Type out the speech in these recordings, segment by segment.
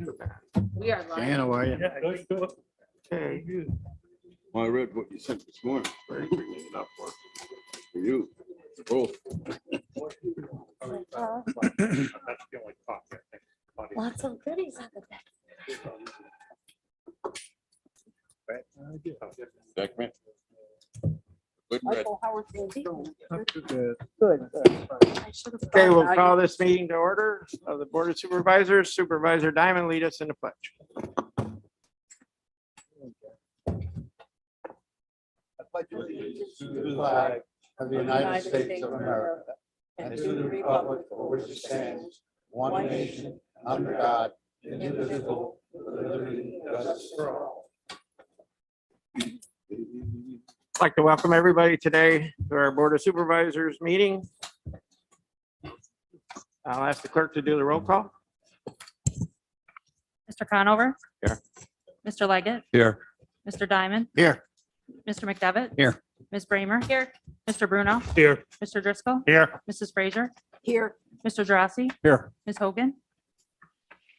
We are live. Diana, how are you? Yeah, good. Okay. Well, I read what you sent this morning. Bringing it up for you, for both. That's the only copy, I think. Lots of goodies on the back. Beckman. Good read. Good. I should have Okay, thought we'll about call you. this meeting to order of the Board of Supervisors. Supervisor Diamond, lead us in the pledge. I pledge allegiance to the flag of the United States of America and to the republic for which it stands, one nation, under God, indivisible, with liberty and justice for all. I'd like to welcome everybody today to our Board of Supervisors meeting. I'll ask the clerk to do the roll call. Mr. Conover? Here. Mr. Leggett? Here. Mr. Diamond? Here. Mr. McDevitt? Here. Ms. Bramer? Here. Mr. Bruno? Here. Mr. Driscoll? Here. Mrs. Frazier? Here, Mr. Drossy? Here. Ms. Hogan?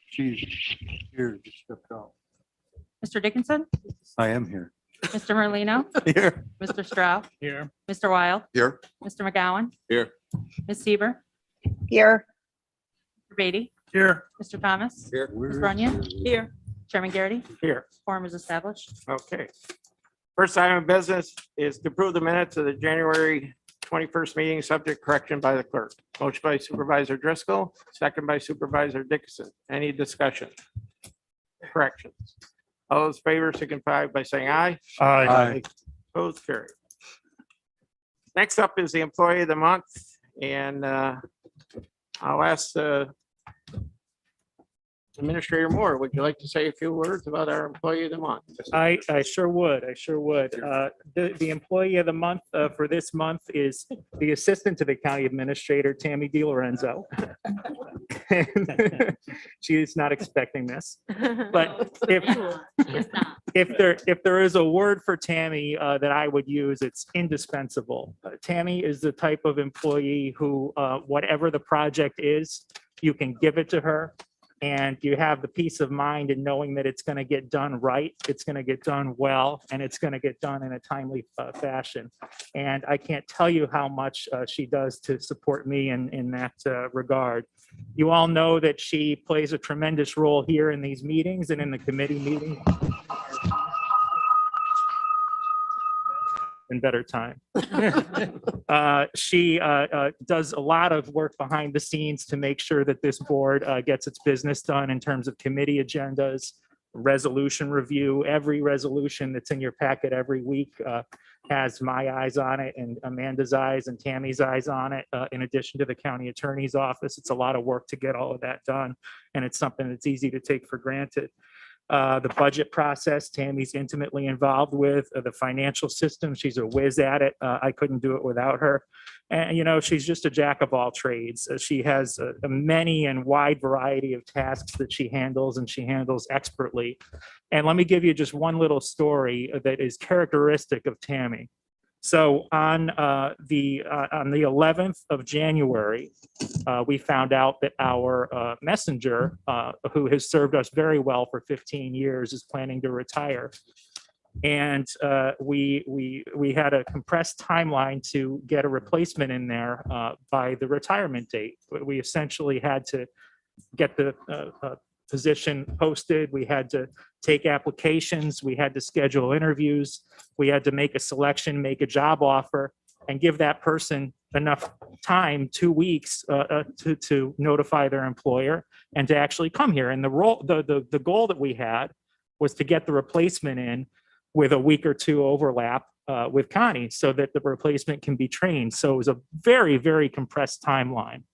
She's here, just stepped out. Mr. Dickinson? I am here. Mr. Merlino? Here. Mr. Stroud? Here. Mr. Wild? Here. Mr. McGowan? Here. Ms. Seaver? here, Mr. Beatty? Here. Mr. Thomas? Here. Ms. Runyon? here. Chairman Garrity? Here. Quorum is established. Okay. First item of business is to approve the minutes of the January 21st meeting, subject correction by the clerk. Motion by Supervisor Driscoll, second by Supervisor Dickinson. Any discussion? Corrections? All those in favor signify by saying aye. Aye. Opposed, carried. Next up is the Employee of the Month, and I'll ask Administrator Moore, would you like to say a few words about our Employee of the Month? I sure would. The employee of the month for this month is the assistant to the county administrator, Tammy DiLorenzo. She is not expecting this, but if there is a word for Tammy that I would use, it's indispensable. Tammy is the type of employee who, whatever the project is, you can give it to her. And you have the peace of mind in knowing that it's going to get done right, it's going to get done well, and it's going to get done in a timely fashion. And I can't tell you how much she does to support me in that regard. You all know that she plays a tremendous role here in these meetings and in the committee meetings. In better time. She does a lot of work behind the scenes to make sure that this board gets its business done in terms of committee agendas, resolution review. Every resolution that's in your packet every week has my eyes on it and Amanda's eyes and Tammy's eyes on it, in addition to the county attorney's office. It's a lot of work to get all of that done, and it's something that's easy to take for granted. The budget process, Tammy's intimately involved with. The financial system, she's a whiz at it. I couldn't do it without her. And, you know, she's just a jack of all trades. She has a many and wide variety of tasks that she handles, and she handles expertly. And let me give you just one little story that is characteristic of Tammy. So on the 11th of January, we found out that our messenger, who has served us very well for 15 years, is planning to retire. And we had a compressed timeline to get a replacement in there by the retirement date. We essentially had to get the position posted. We had to take applications. We had to schedule interviews. We had to make a selection, make a job offer, and give that person enough time, 2 weeks, to notify their employer and to actually come here. And the goal that we had was to get the replacement in with a week or two overlap with Connie so that the replacement can be trained. So it was a very, very compressed timeline.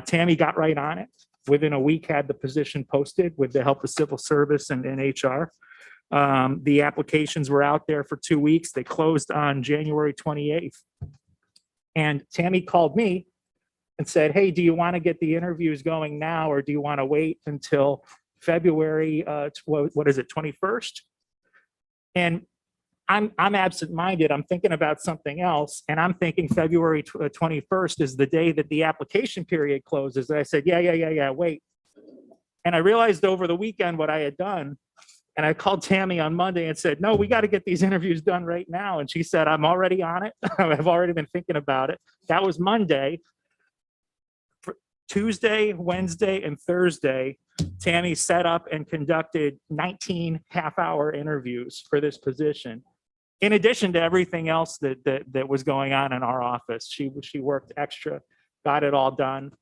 Tammy got right on it. Within a week, had the position posted with the help of civil service and HR. The applications were out there for 2 weeks. They closed on January 28th. And Tammy called me and said, hey, do you want to get the interviews going now, or do you want to wait until February, what is it, 21st? And I'm absent-minded. I'm thinking about something else. And I'm thinking February 21st is the day that the application period closes. And I said, yeah, wait. And I realized over the weekend what I had done. And I called Tammy on Monday and said, no, we got to get these interviews done right now. And she said, I'm already on it. I've already been thinking about it. That was Monday. For Tuesday, Wednesday, and Thursday, Tammy set up and conducted 19 half-hour interviews for this position. In addition to everything else that was going on in our office, she worked extra, got it all done.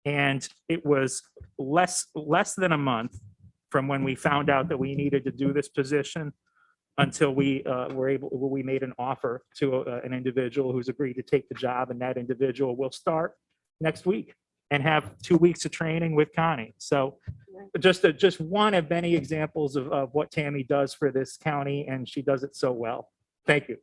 And it was less than a month from when we found out that we needed to do this position until we made an offer to an individual who's agreed to take the job, and that individual will start next week and have 2 weeks of training with Connie. So just one of many examples of what Tammy does for this county, and she does it so well. Thank you.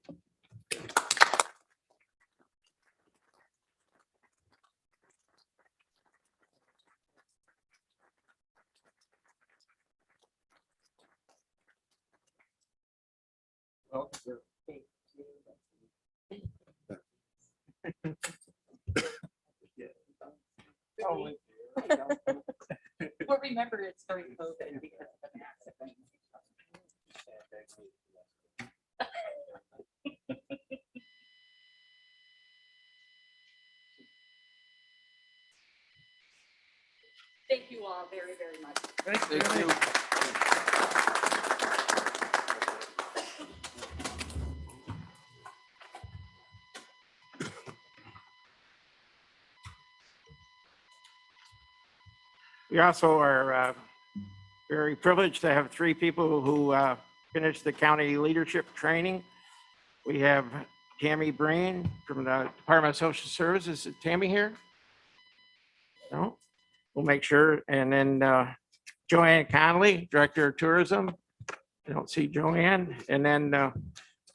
Well, remember, it's during COVID because of the mask. Thank you all very, very much. Thank you. We also are very privileged to have 3 people who finished the county leadership training. We have Tammy Breen from the Department of Social Services. Is Tammy here? No? We'll make sure. And then Joanne Conley, Director of Tourism. I don't see Joanne. And then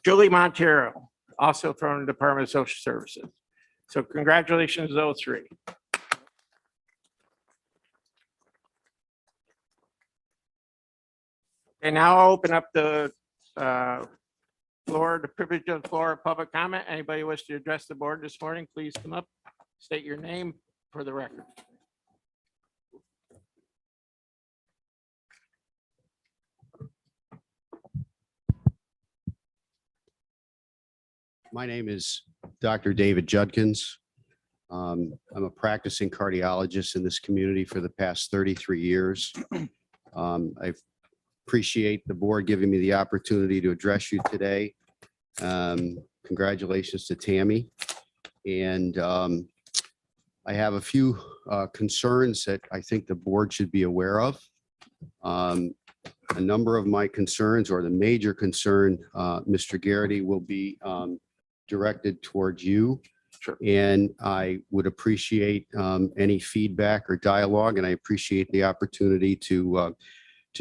Julie Montero, also from the Department of Social Services. So congratulations to those 3. And now I'll open up the floor, the privilege of the floor of public comment. Anybody wish to address the board this morning, please come up, state your name for the record. My name is Dr. David Judkins. I'm a practicing cardiologist in this community for the past 33 years. I appreciate the board giving me the opportunity to address you today. Congratulations to Tammy. And I have a few concerns that I think the board should be aware of. A number of my concerns, or the major concern, Mr. Garrity, will be directed towards you. Sure. And I would appreciate any feedback or dialogue, and I appreciate the opportunity to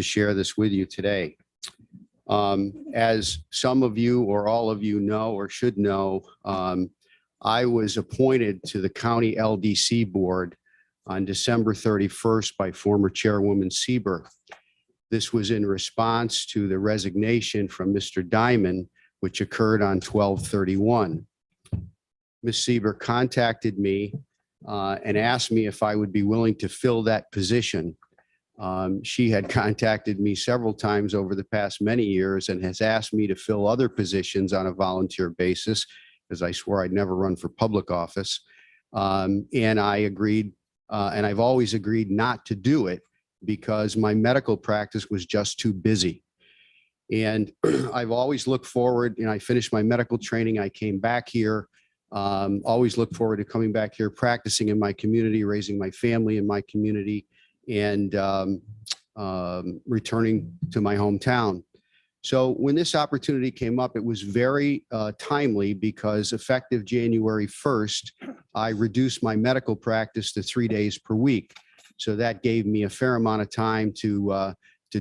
share this with you today. As some of you or all of you know or should know, I was appointed to the county LDC board on December 31st by former Chairwoman Sieber. This was in response to the resignation from Mr. Diamond, which occurred on 12/31. Ms. Sieber contacted me and asked me if I would be willing to fill that position. She had contacted me several times over the past many years and has asked me to fill other positions on a volunteer basis, because I swore I'd never run for public office. And I agreed, and I've always agreed not to do it because my medical practice was just too busy. And I've always looked forward, I finished my medical training. I came back here, always looked forward to coming back here, practicing in my community, raising my family in my community, and returning to my hometown. So when this opportunity came up, it was very timely, because effective January 1st, I reduced my medical practice to 3 days per week. So that gave me a fair amount of time to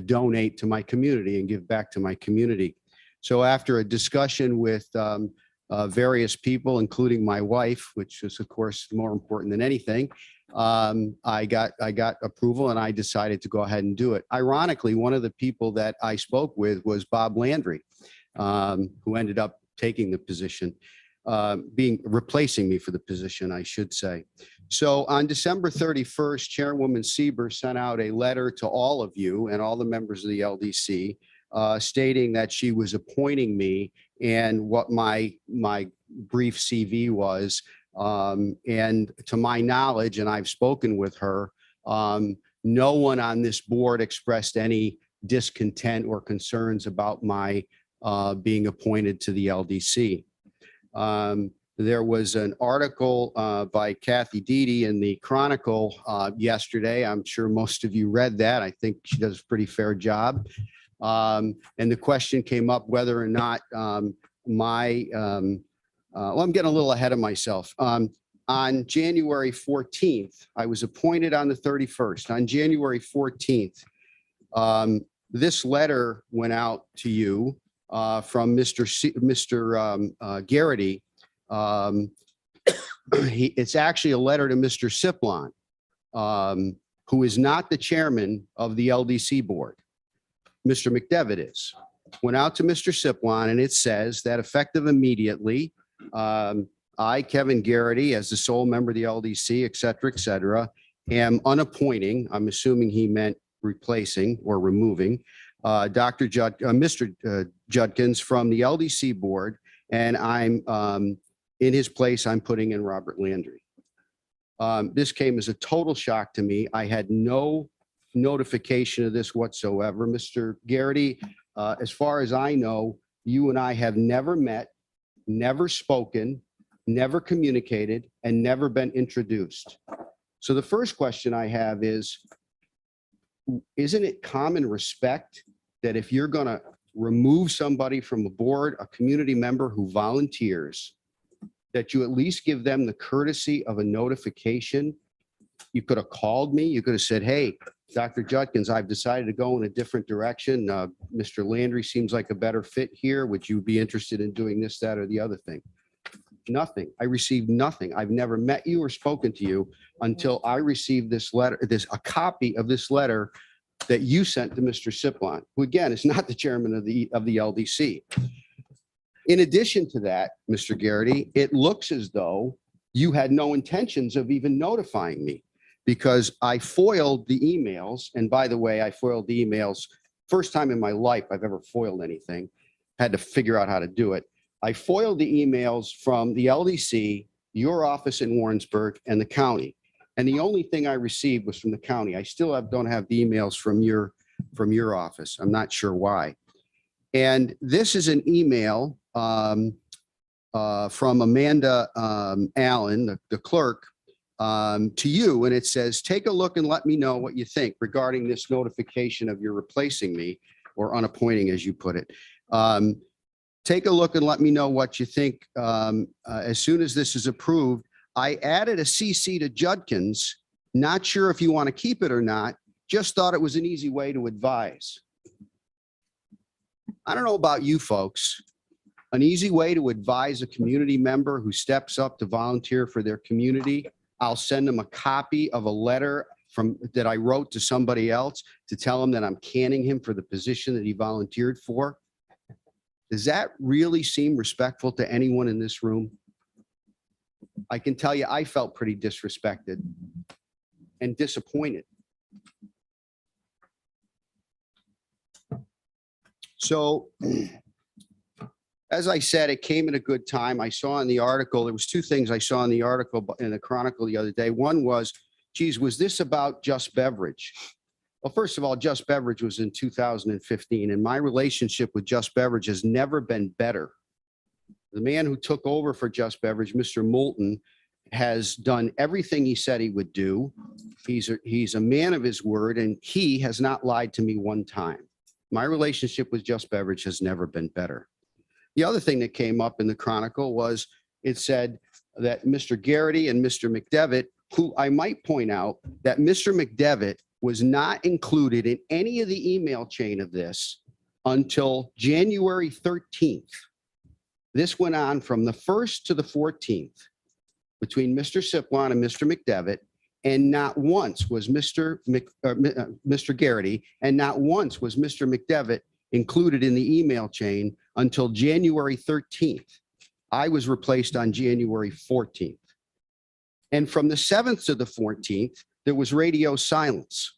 donate to my community and give back to my community. So after a discussion with various people, including my wife, which is of course more important than anything, I got approval and I decided to go ahead and do it. Ironically, one of the people that I spoke with was Bob Landry, who ended up taking the position, replacing me for the position, I should say. So on December 31st, Chairwoman Sieber sent out a letter to all of you and all the members of the LDC stating that she was appointing me and what my brief CV was. And to my knowledge, and I've spoken with her, no one on this board expressed any discontent or concerns about my being appointed to the LDC. There was an article by Kathy Deedy in the Chronicle yesterday. I'm sure most of you read that. I think she does a pretty fair job. And the question came up whether or not well, I'm getting a little ahead of myself. On January 14th, I was appointed on the 31st. On January 14th, this letter went out to you from Mr. Garrity. It's actually a letter to Mr. Siplon, who is not the chairman of the LDC board. Mr. McDevitt is. Went out to Mr. Siplon, and it says that effective immediately, I, Kevin Garrity, as the sole member of the LDC, et cetera, am unappointing, I'm assuming he meant replacing or removing, Mr. Judkins from the LDC board, and I'm in his place, I'm putting in Robert Landry. This came as a total shock to me. I had no notification of this whatsoever. Mr. Garrity, as far as I know, you and I have never met, never spoken, never communicated, and never been introduced. So the first question I have is, isn't it common respect that if you're going to remove somebody from a board, a community member who volunteers, that you at least give them the courtesy of a notification? You could have called me. You could have said, hey, Dr. Judkins, I've decided to go in a different direction. Mr. Landry seems like a better fit here. Would you be interested in doing this, that, or the other thing? Nothing. I received nothing. I've never met you or spoken to you until I received this letter, a copy of this letter that you sent to Mr. Siplon, who again is not the chairman of the LDC. In addition to that, Mr. Garrity, it looks as though you had no intentions of even notifying me, because I foiled the emails. And by the way, I foiled the emails. First time in my life I've ever foiled anything. Had to figure out how to do it. I foiled the emails from the LDC, your office in Warrensburg, and the county. And the only thing I received was from the county. I still don't have the emails from your office. I'm not sure why. And this is an email from Amanda Allen, the clerk, to you. And it says, take a look and let me know what you think regarding this notification of your replacing me, or unappointing, as you put it. Take a look and let me know what you think. As soon as this is approved, I added a CC to Judkins. Not sure if you want to keep it or not. Just thought it was an easy way to advise. I don't know about you folks. An easy way to advise a community member who steps up to volunteer for their community. I'll send them a copy of a letter that I wrote to somebody else to tell him that I'm canning him for the position that he volunteered for. Does that really seem respectful to anyone in this room? I can tell you, I felt pretty disrespected and disappointed. So, as I said, it came at a good time. I saw in the article, there was two things I saw in the article in the Chronicle the other day. One was, geez, was this about Just Beverage? Well, first of all, Just Beverage was in 2015, and my relationship with Just Beverage has never been better. The man who took over for Just Beverage, Mr. Moulton, has done everything he said he would do. He's a man of his word, and he has not lied to me one time. My relationship with Just Beverage has never been better. The other thing that came up in the Chronicle was, it said that Mr. Garrity and Mr. McDevitt, who I might point out that Mr. McDevitt was not included in any of the email chain of this until January 13th. This went on from the 1st to the 14th between Mr. Siplon and Mr. McDevitt, and not once was Mr. Garrity, and not once was Mr. McDevitt included in the email chain until January 13th. I was replaced on January 14th. And from the 7th to the 14th, there was radio silence.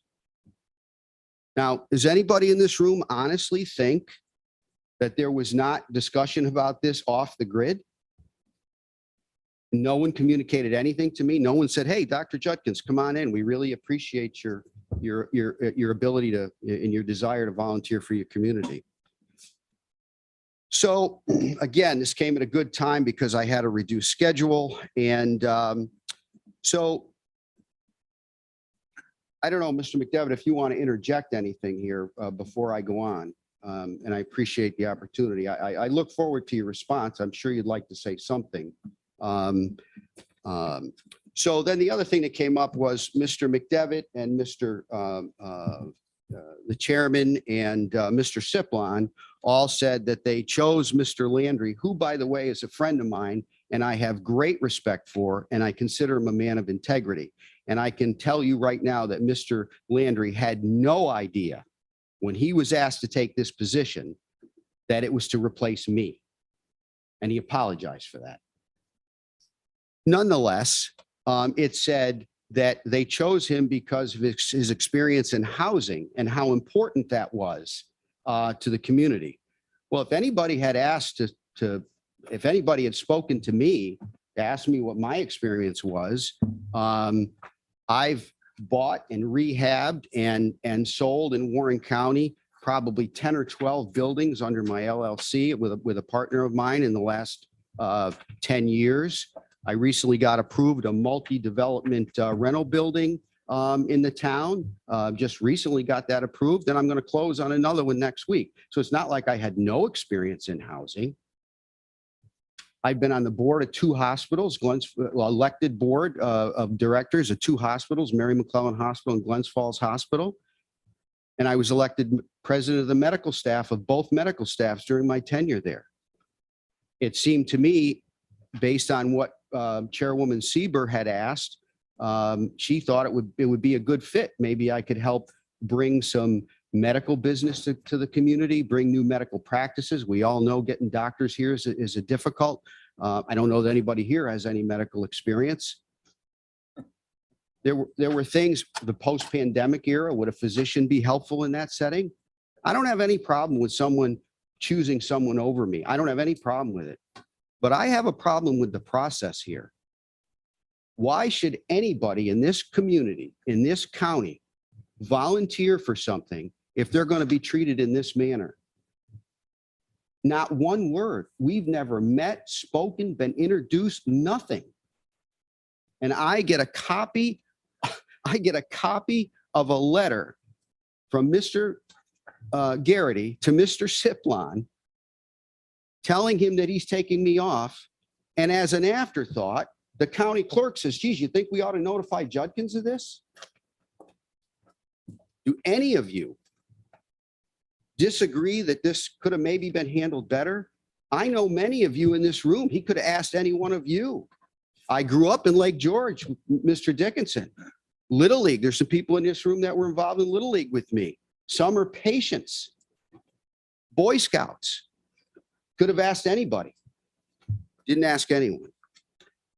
Now, does anybody in this room honestly think that there was not discussion about this off the grid? No one communicated anything to me. No one said, hey, Dr. Judkins, come on in. We really appreciate your ability to and your desire to volunteer for your community. So again, this came at a good time because I had a reduced schedule. And so I don't know, Mr. McDevitt, if you want to interject anything here before I go on. And I appreciate the opportunity. I look forward to your response. I'm sure you'd like to say something. So then the other thing that came up was Mr. McDevitt and Mr. The chairman and Mr. Siplon all said that they chose Mr. Landry, who, by the way, is a friend of mine and I have great respect for, and I consider him a man of integrity. And I can tell you right now that Mr. Landry had no idea when he was asked to take this position that it was to replace me. And he apologized for that. Nonetheless, it said that they chose him because of his experience in housing and how important that was to the community. Well, if anybody had asked if anybody had spoken to me to ask me what my experience was, I've bought and rehabbed and sold in Warren County probably 10 or 12 buildings under my LLC with a partner of mine in the last 10 years. I recently got approved a multi-development rental building in the town. Just recently got that approved, and I'm going to close on another one next week. So it's not like I had no experience in housing. I've been on the board of 2 hospitals, elected board of directors of 2 hospitals, Mary McClellan Hospital and Glens Falls Hospital. And I was elected president of the medical staff of both medical staffs during my tenure there. It seemed to me, based on what Chairwoman Sieber had asked, she thought it would be a good fit. Maybe I could help bring some medical business to the community, bring new medical practices. We all know getting doctors here is a difficult. I don't know that anybody here has any medical experience. There were things, the post-pandemic era, would a physician be helpful in that setting? I don't have any problem with someone choosing someone over me. I don't have any problem with it. But I have a problem with the process here. Why should anybody in this community, in this county, volunteer for something if they're going to be treated in this manner? Not one word. We've never met, spoken, been introduced, nothing. And I get a copy of a letter from Mr. Garrity to Mr. Siplon telling him that he's taking me off. And as an afterthought, the county clerk says, geez, you think we ought to notify Judkins of this? Do any of you disagree that this could have maybe been handled better? I know many of you in this room, he could have asked any one of you. I grew up in Lake George, Mr. Dickinson. Little League, there's some people in this room that were involved in Little League with me. Some are patients. Boy Scouts. Could have asked anybody. Didn't ask anyone.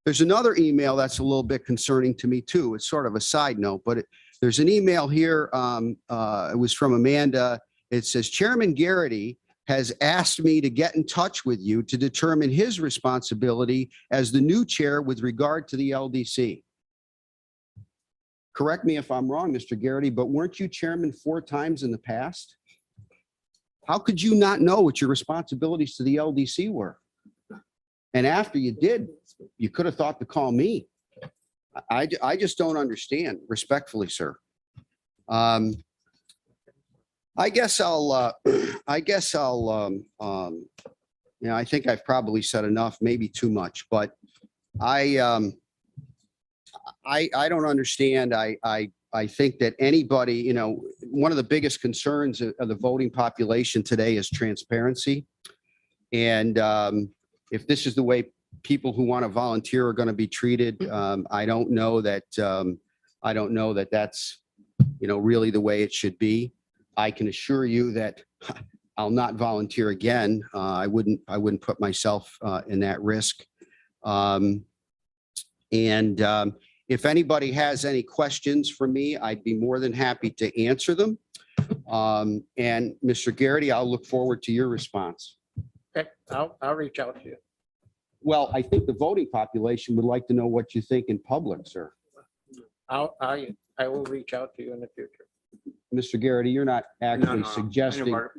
There's another email that's a little bit concerning to me too. It's sort of a side note, but there's an email here. It was from Amanda. It says, Chairman Garrity has asked me to get in touch with you to determine his responsibility as the new chair with regard to the LDC. Correct me if I'm wrong, Mr. Garrity, but weren't you chairman 4 times in the past? How could you not know what your responsibilities to the LDC were? And after you did, you could have thought to call me. I just don't understand, respectfully, sir. I think I've probably said enough, maybe too much, but I don't understand. I think that anybody, one of the biggest concerns of the voting population today is transparency. And if this is the way people who want to volunteer are going to be treated, I don't know that that's, really the way it should be. I can assure you that I'll not volunteer again. I wouldn't put myself in that risk. And if anybody has any questions for me, I'd be more than happy to answer them. And Mr. Garrity, I'll look forward to your response. Okay, I'll reach out to you. Well, I think the voting population would like to know what you think in public, sir. I will reach out to you in the future. Mr. Garrity, you're not actually Point suggesting. of order.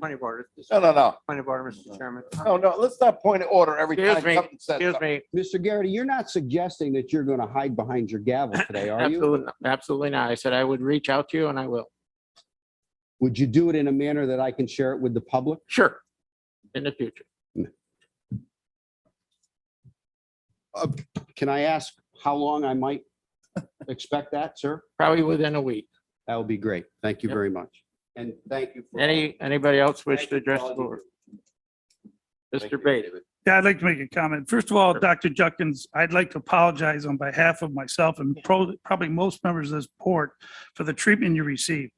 No. Point of order, Mr. Chairman. No, let's not point of order every time. Excuse me, something says excuse something. me. Mr. Garrity, you're not suggesting that you're going to hide behind your gavel today, are you? Absolutely not. I said I would reach out to you and I will. Would you do it in a manner that I can share it with the public? Sure. In the future. Can I ask how long I might expect that, sir? Probably within a week. That would be great. Thank you Yep. very much. And thank you. for- Anybody else wish to address the Thank you. board? Mr. Bates. Yeah, I'd like to make a comment. First of all, Dr. Judkins, I'd like to apologize on behalf of myself and probably most members of this board for the treatment you received.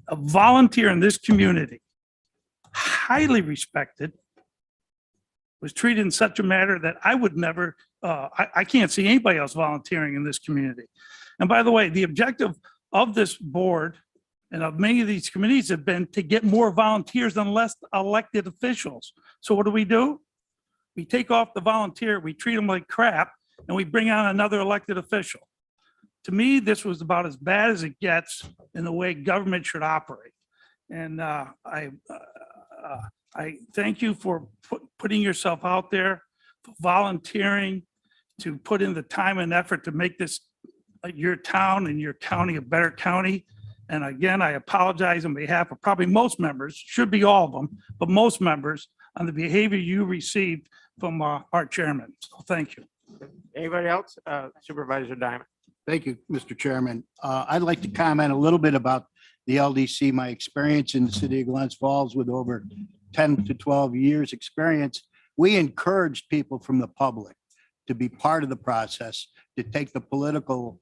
A volunteer in this community, highly respected, was treated in such a manner that I would never, I can't see anybody else volunteering in this community. And by the way, the objective of this board and of many of these committees have been to get more volunteers and less elected officials. So what do? We take off the volunteer, we treat them like crap, and we bring on another elected official. To me, this was about as bad as it gets in the way government should operate. And I thank you for putting yourself out there, for volunteering, to put in the time and effort to make this your town and your county a better county. And again, I apologize on behalf of probably most members, should be all of them, but most members on the behavior you received from our chairman. So thank you. Anybody else? Supervisor Diamond. Thank you, Mr. Chairman. I'd like to comment a little bit about the LDC, my experience in the city of Glens Falls with over 10 to 12 years experience. We encouraged people from the public to be part of the process, to take the political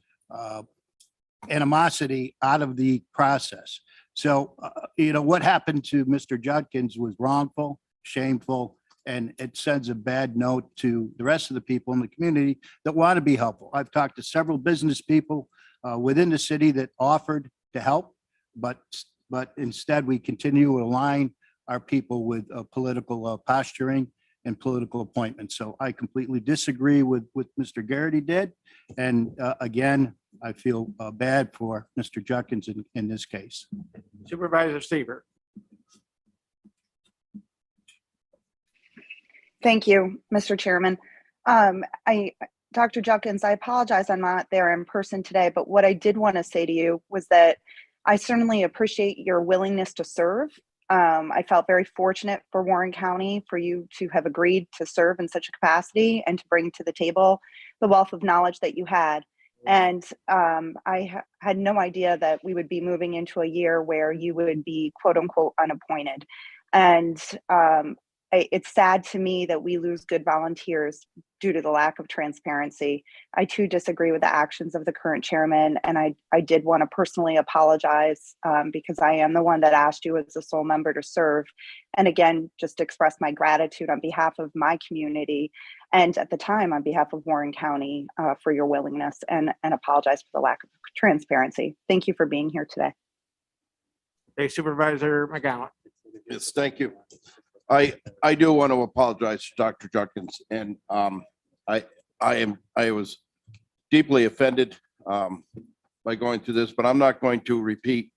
animosity out of the process. So, what happened to Mr. Judkins was wrongful, shameful, and it sends a bad note to the rest of the people in the community that want to be helpful. I've talked to several business people within the city that offered to help, but instead we continue to align our people with political posturing and political appointments. So I completely disagree with what Mr. Garrity did. And again, I feel bad for Mr. Judkins in this case. Supervisor Seaver. Thank you, Mr. Chairman. Dr. Judkins, I apologize I'm not there in person today, but what I did want to say to you was that I certainly appreciate your willingness to serve. I felt very fortunate for Warren County for you to have agreed to serve in such a capacity and to bring to the table the wealth of knowledge that you had. And I had no idea that we would be moving into a year where you would be quote unquote unappointed. And it's sad to me that we lose good volunteers due to the lack of transparency. I too disagree with the actions of the current chairman, and I did want to personally apologize because I am the one that asked you as a sole member to serve. And again, just express my gratitude on behalf of my community and at the time on behalf of Warren County for your willingness, and apologize for the lack of transparency. Thank you for being here today. Hey, Supervisor McGowan. Yes, thank you. I do want to apologize to Dr. Judkins, and I was deeply offended by going through this, but I'm not going to repeat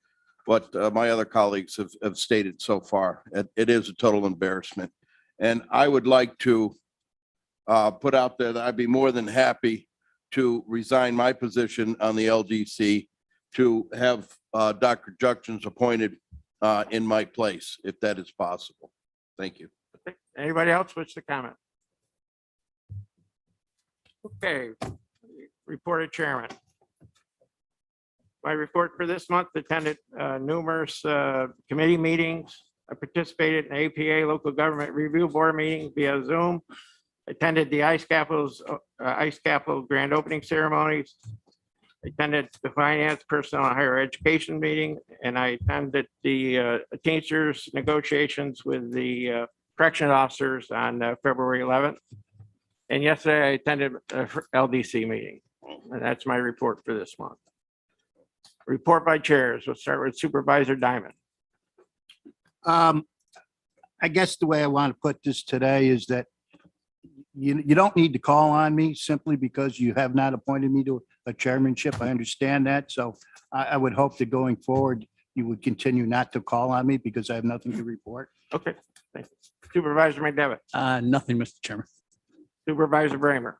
what my other colleagues have stated so far. It is a total embarrassment, and I would like to put out there that I'd be more than happy to resign my position on the LGC to have Dr. Judkins appointed in my place, if that is possible. Thank you. Anybody else wish to comment? Okay, reported chairman. My report for this month: attended numerous committee meetings. I participated in APA local government review board meeting via Zoom. Attended the ICE Capital grand opening ceremonies. Attended the finance, personnel, and higher education meeting, and I attended the Teamsters negotiations with the correction officers on February 11th. And yesterday I attended a LDC meeting. And that's my report for this month. Report by chairs. We'll start with Supervisor Diamond. I guess the way I want to put this today is that you don't need to call on me simply because you have not appointed me to a chairmanship. I understand that. So I would hope that going forward, you would continue not to call on me because I have nothing to report. Okay, thank you. Supervisor McDevitt, Nothing, Mr. Chairman. Supervisor Bramer,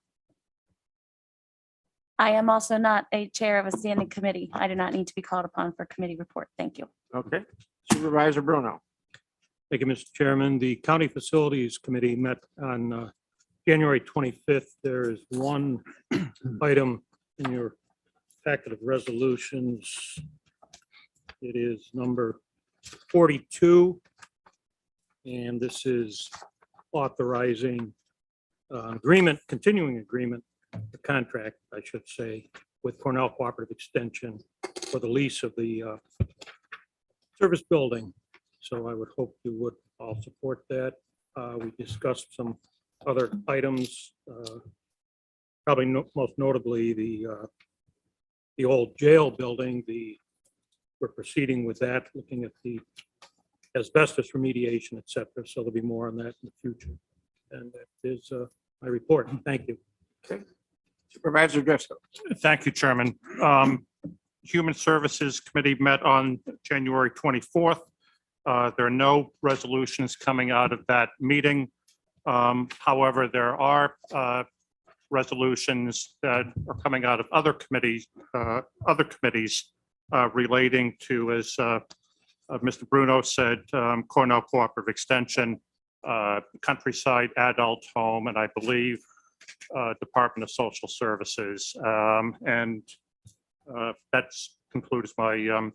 I am also not a chair of a standing committee. I do not need to be called upon for committee report. Thank you. okay. Supervisor Bruno, Thank you, Mr. Chairman. The County Facilities Committee met on January 25th. There is one item in your packet of resolutions. It is number 42. And this is authorizing agreement, continuing agreement, the contract, I should say, with Cornell Cooperative Extension for the lease of the service building. So I would hope you would all support that. We discussed some other items, probably most notably the old jail building. We're proceeding with that, looking at the asbestos remediation, et cetera. So there'll be more on that in the future. And that is my report. Thank you. Supervisor Driscoll, Thank you, Chairman. Human Services Committee met on January 24th. There are no resolutions coming out of that meeting. However, there are resolutions that are coming out of other committees relating to, as Mr. Bruno said, Cornell Cooperative Extension, Countryside Adult Home, and I believe Department of Social Services. And that concludes my,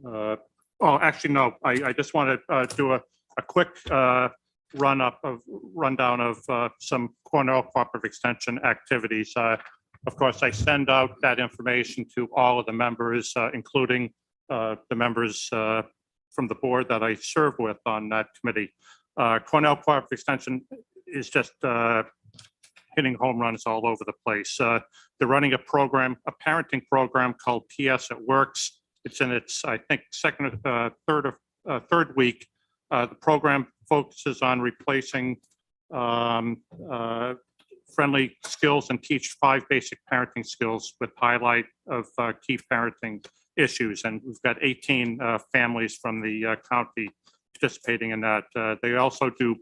oh, actually, no, I just want to do a quick rundown of some Cornell Cooperative Extension activities. Of course, I send out that information to all of the members, including the members from the board that I serve with on that committee. Cornell Cooperative Extension is just hitting home runs all over the place. They're running a program, a parenting program called PS It Works. It's in its, I think, third week. The program focuses on replacing friendly skills and teach 5 basic parenting skills with highlight of key parenting issues. And we've got 18 families from the county participating in that. They also do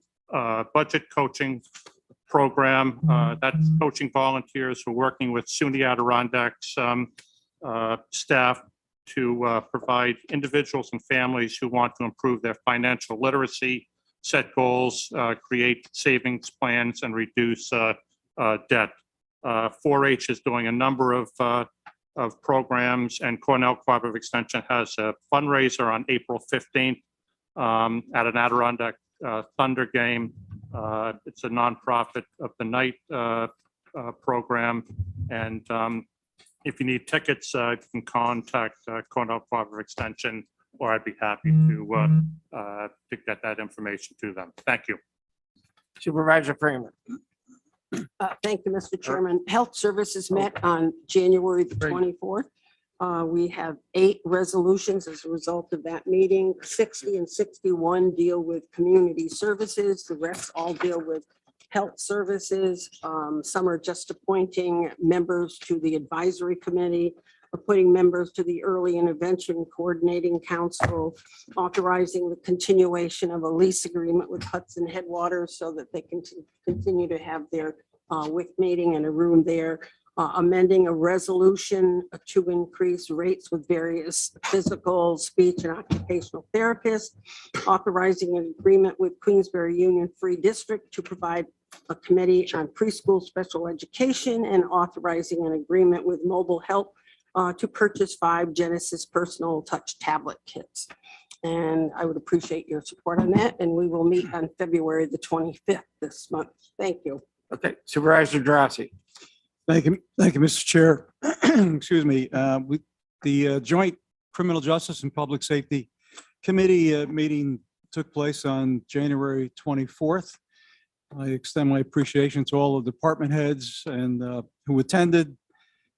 budget coaching program. That's coaching volunteers who are working with SUNY Adirondacks staff to provide individuals and families who want to improve their financial literacy, set goals, create savings plans, and reduce debt. 4-H is doing a number of programs, and Cornell Cooperative Extension has a fundraiser on April 15th at an Adirondack Thunder game. It's a nonprofit of the night program, and if you need tickets, you can contact Cornell Cooperative Extension, or I'd be happy to get that information to them. Thank you. Supervisor Freeman. Thank you, Mr. Chairman. Health Services met on January the 24th. We have 8 resolutions as a result of that meeting. 60 and 61 deal with community services. The rest all deal with health services. Some are just appointing members to the advisory committee, appointing members to the early intervention coordinating council, authorizing the continuation of a lease agreement with Hudson Headwaters so that they can continue to have their WIC meeting and a room there, amending a resolution to increase rates with various physical, speech, and occupational therapists, authorizing an agreement with Queensbury Union Free District to provide a committee on preschool special education, and authorizing an agreement with Mobile Help to purchase 5 Genesis personal touch tablet kits. And I would appreciate your support on that. And we will meet on February the 25th this month. Thank you. Okay, Supervisor Drossy. Thank you, Mr. Chair. Excuse me. The Joint Criminal Justice and Public Safety Committee meeting took place on January 24th. I extend my appreciation to all the department heads and who attended.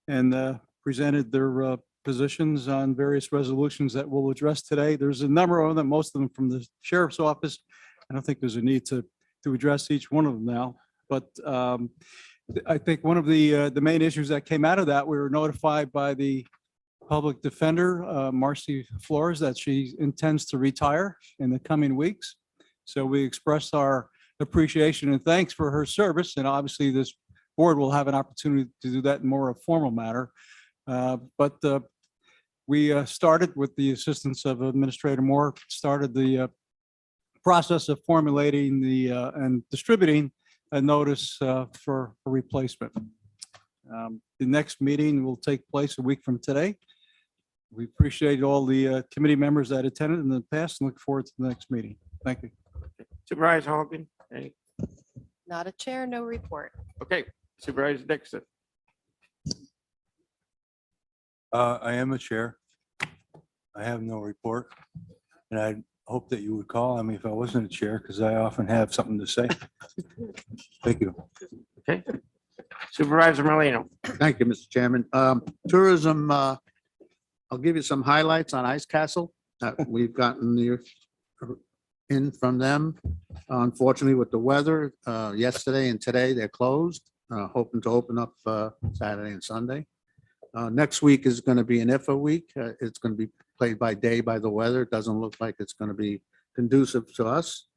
and presented their positions on various resolutions that we'll address today. There's a number of them, most of them from the sheriff's office. I don't think there's a need to address each one of them now, but I think one of the main issues that came out of that, we were notified by the public defender, Marcy Flores, that she intends to retire in the coming weeks. So we expressed our appreciation and thanks for her service. And obviously this board will have an opportunity to do that in more a formal manner. But we started with the assistance of Administrator Moore, started the process of formulating and distributing a notice for a replacement. The next meeting will take place a week from today. We appreciate all the committee members that attended in the past and look forward to the next meeting. Thank you. Supervisor Hogan, any? Not a chair, no report. Okay, Supervisor Dixon. I am a chair. I have no report. And I hope that you would call on me if I wasn't a chair, because I often have something to say. Thank you. Okay. Supervisor Moreno. Thank you, Mr. Chairman. Tourism, I'll give you some highlights on Ice Castle. We've gotten in from them. Unfortunately, with the weather, yesterday and today, they're closed, hoping to open up Saturday and Sunday. Next week is going to be an IFA week. It's going to be played by day by the weather. It doesn't look like it's going to be conducive to us.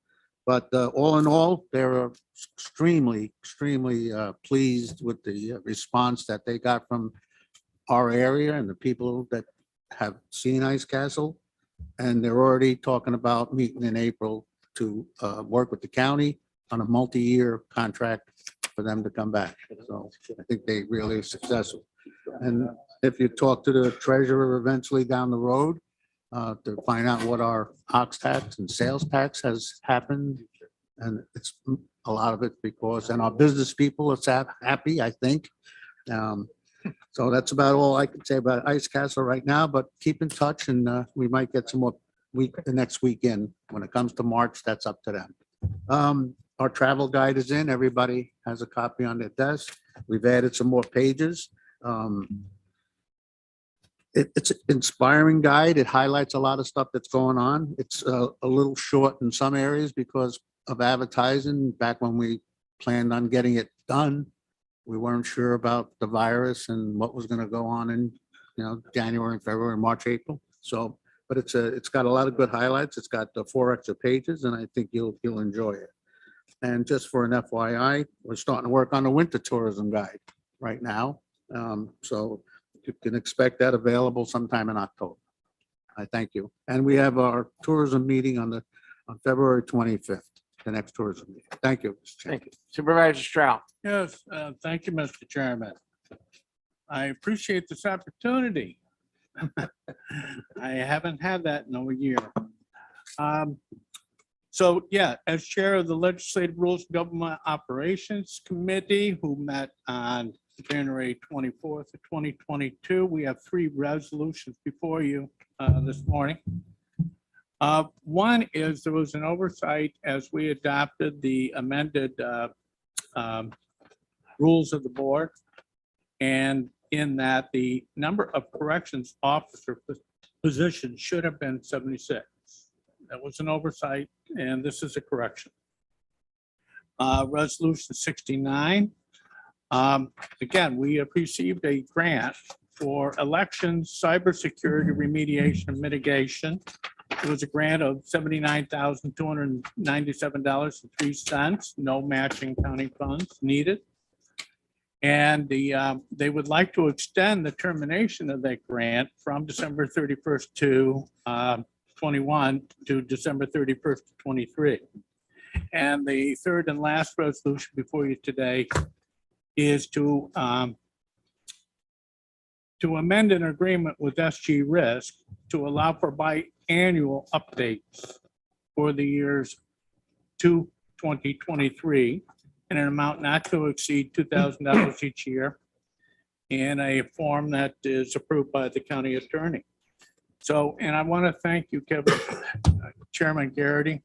But all in all, they're extremely pleased with the response that they got from our area and the people that have seen Ice Castle. And they're already talking about meeting in April to work with the county on a multi-year contract for them to come back. So I think they really are successful. And if you talk to the treasurer eventually down the road to find out what our ox tax and sales tax has happened, and it's a lot of it because, and our business people are happy, I think. So that's about all I can say about Ice Castle right now, but keep in touch and we might get some more the next weekend. When it comes to March, that's up to them. Our travel guide is in. Everybody has a copy on their desk. We've added some more pages. It's an inspiring guide. It highlights a lot of stuff that's going on. It's a little short in some areas because of advertising. Back when we planned on getting it done, we weren't sure about the virus and what was going to go on in, January, February, March, April. So, but it's got a lot of good highlights. It's got the 4 extra pages, and I think you'll enjoy it. And just for an FYI, we're starting to work on the winter tourism guide right now. So you can expect that available sometime in October. I thank you. And we have our tourism meeting on February 25th, the next tourism meeting. Thank you. Thank you. Supervisor Stroud. Yes, thank you, Mr. Chairman. I appreciate this opportunity. I haven't had that in over a year. So yeah, as chair of the Legislative Rules and Government Operations Committee, who met on January 24th of 2022, we have 3 resolutions before you this morning. One is there was an oversight as we adopted the amended rules of the board, and in that the number of corrections officer positions should have been 76. That was an oversight, and this is a correction. Resolution 69. Again, we have received a grant for elections, cybersecurity remediation and mitigation. It was a grant of $79,297.03. No matching county funds needed. And they would like to extend the termination of that grant from December 31st to 21 to December 31st to 23. And the third and last resolution before you today is to amend an agreement with SG Risk to allow for biannual updates for the years to 2023 in an amount not to exceed $2,000 each year in a form that is approved by the county attorney. So, and I want to thank you, Kevin, Chairman Garrity.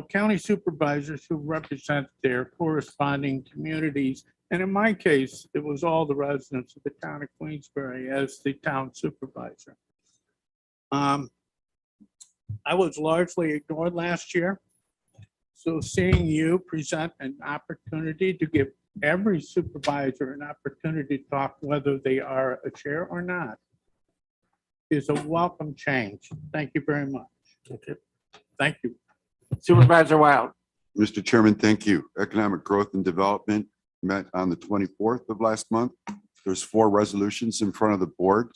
County supervisors who represent their corresponding communities And in my case, it was all the residents of the town of Queensbury as the town supervisor. I was largely ignored last year. So seeing you present an opportunity to give every supervisor an opportunity to talk, whether they are a chair or not, is a welcome change. Thank you very much. Thank you. Supervisor Wild. Mr. Chairman, thank you. Economic Growth and Development met on the 24th of last month. There's 4 resolutions in front of the board.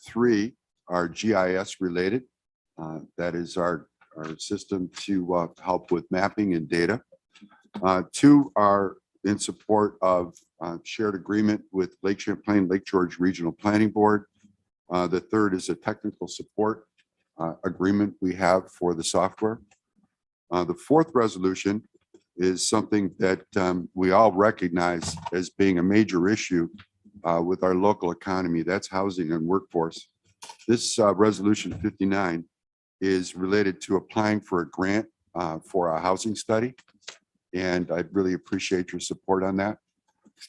3 are GIS related. That is our system to help with mapping and data. 2 are in support of shared agreement with Lake Champlain, Lake George Regional Planning Board. The 3rd is a technical support agreement we have for the software. The 4th resolution is something that we all recognize as being a major issue with our local economy. That's housing and workforce. This resolution 59 is related to applying for a grant for a housing study. And I'd really appreciate your support on that.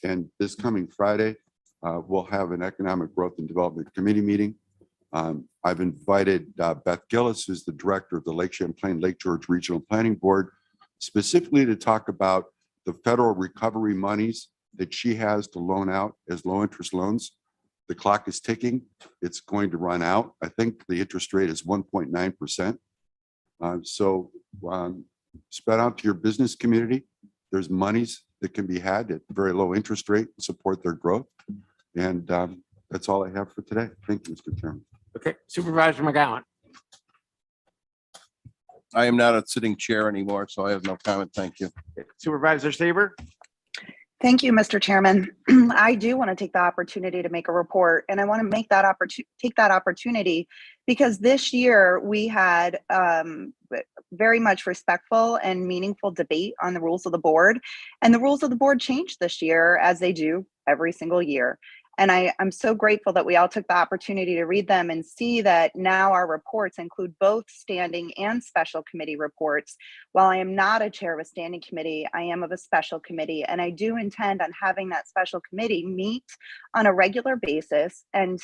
And this coming Friday, we'll have an Economic Growth and Development Committee meeting. I've invited Beth Gillis, who's the director of the Lake Champlain, Lake George Regional Planning Board, specifically to talk about the federal recovery monies that she has to loan out as low interest loans. The clock is ticking. It's going to run out. I think the interest rate is 1.9%. So spread out to your business community. There's monies that can be had at very low interest rate to support their growth. And that's all I have for today. Thank you, Mr. Chairman. Okay, Supervisor McGowan. I am not a sitting chair anymore, so I have no comment. Thank you. Supervisor Saber. Thank you, Mr. Chairman. I do want to take the opportunity to make a report, and I want to make that opportunity because this year we had very much respectful and meaningful debate on the rules of the board, and the rules of the board changed this year as they do every single year. And I'm so grateful that we all took the opportunity to read them and see that now our reports include both standing and special committee reports. While I am not a chair of a standing committee, I am of a special committee, and I do intend on having that special committee meet on a regular basis and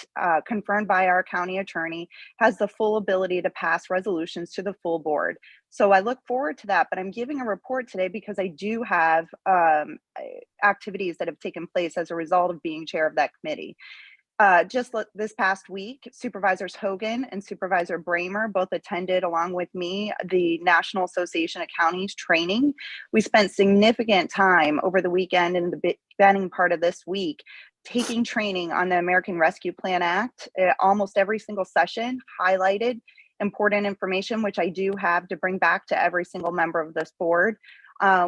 confirmed by our county attorney has the full ability to pass resolutions to the full board. So I look forward to that, but I'm giving a report today because I do have activities that have taken place as a result of being chair of that committee. Just this past week, Supervisors Hogan and Supervisor Bramer both attended, along with me, the National Association of Counties training. We spent significant time over the weekend and the beginning part of this week taking training on the American Rescue Plan Act. Almost every single session highlighted important information, which I do have to bring back to every single member of this board.